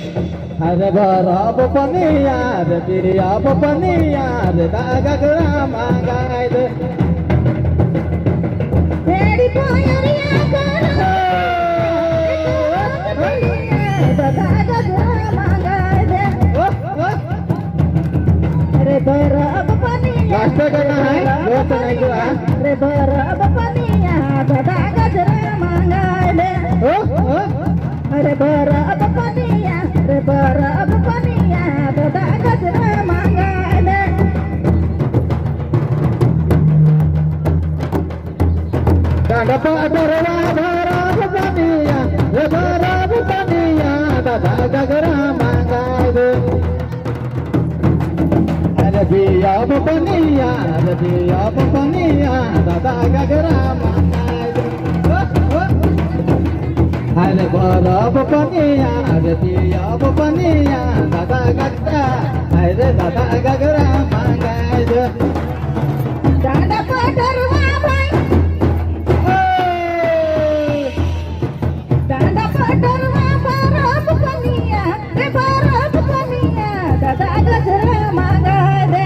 हरे भरब पनिया रे बिरियाब पनिया रे दागरा मांगाय दे तेरी पोयरिया करो दागरा मांगाय दे रे भरब पनिया लास्ट करना है वो तो नहीं हुआ रे भरब पनिया दागरा मांगाय दे अरे भरब पनिया रे भरब पनिया दागरा मांगाय दे दादा पाडरवा भरब पनिया रे भरब पनिया दागरा मांगाय दे अरे बियाब पनिया रे बियाब पनिया दागरा मांगाय दे अरे भरब पनिया रे बियाब पनिया दागरा अरे दागरा मांगाय दे दादा पाडरवा भाई दादा पाडरवा भरब पनिया रे भरब पनिया दागरा मांगाय दे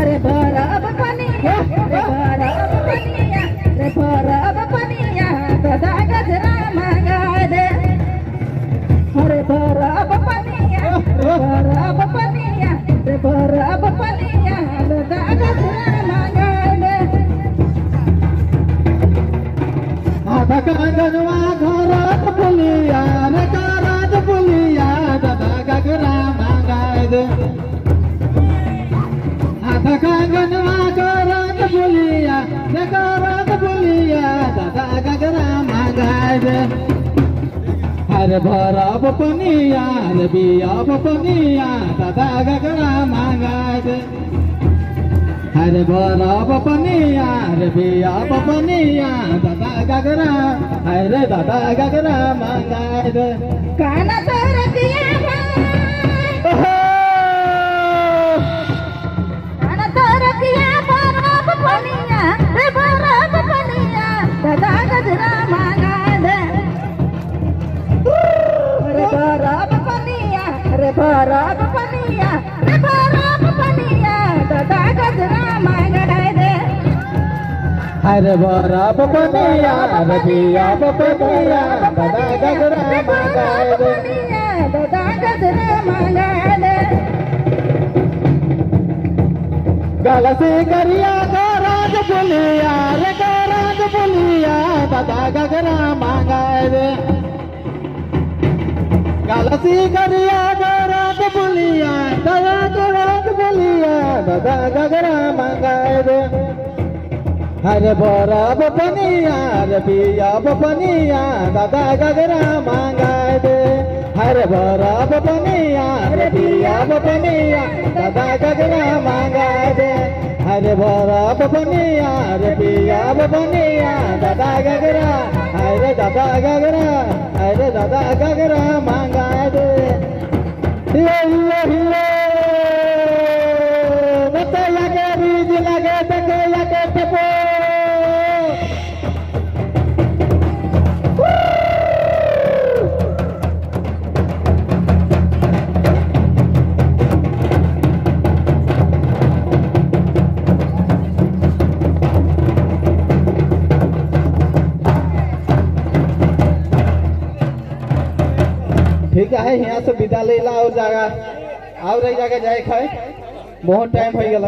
अरे भरब पनिया रे भरब पनिया रे भरब पनिया दागरा मांगाय दे अरे भरब पनिया रे भरब पनिया रे भरब पनिया दागरा मांगाय दे आधा कांगनवा घरात पुलिया रे घरात पुलिया दागरा मांगाय दे आधा कांगनवा घरात पुलिया रे घरात पुलिया दागरा मांगाय दे अरे भरब पनिया रे बियाब पनिया दागरा मांगाय दे अरे भरब पनिया रे बियाब पनिया दागरा अरे दागरा मांगाय दे काना तरकिया काना तरकिया भरब पनिया रे भरब पनिया दागरा मांगाय दे रे भरब पनिया रे भरब पनिया रे भरब पनिया दागरा मांगाय दे अरे भरब पनिया रे बियाब पनिया दागरा मांगाय दे दागरा मांगाय दे गलती करिया गराज पुलिया रे गराज पुलिया दागरा मांगाय दे गलती करिया गराज पुलिया गराज पुलिया दागरा मांगाय दे अरे भरब पनिया रे बियाब पनिया दागरा मांगाय दे अरे भरब पनिया रे बियाब पनिया दागरा मांगाय दे अरे भरब पनिया रे बियाब पनिया दागरा अरे दागरा मांगाय दे हिलो मत लगे बीज लगे तके लगे तपो ठीक है यहाँ से विदा ले ला और जगह और जगह जाए खाए बहुत टाइम हो गया।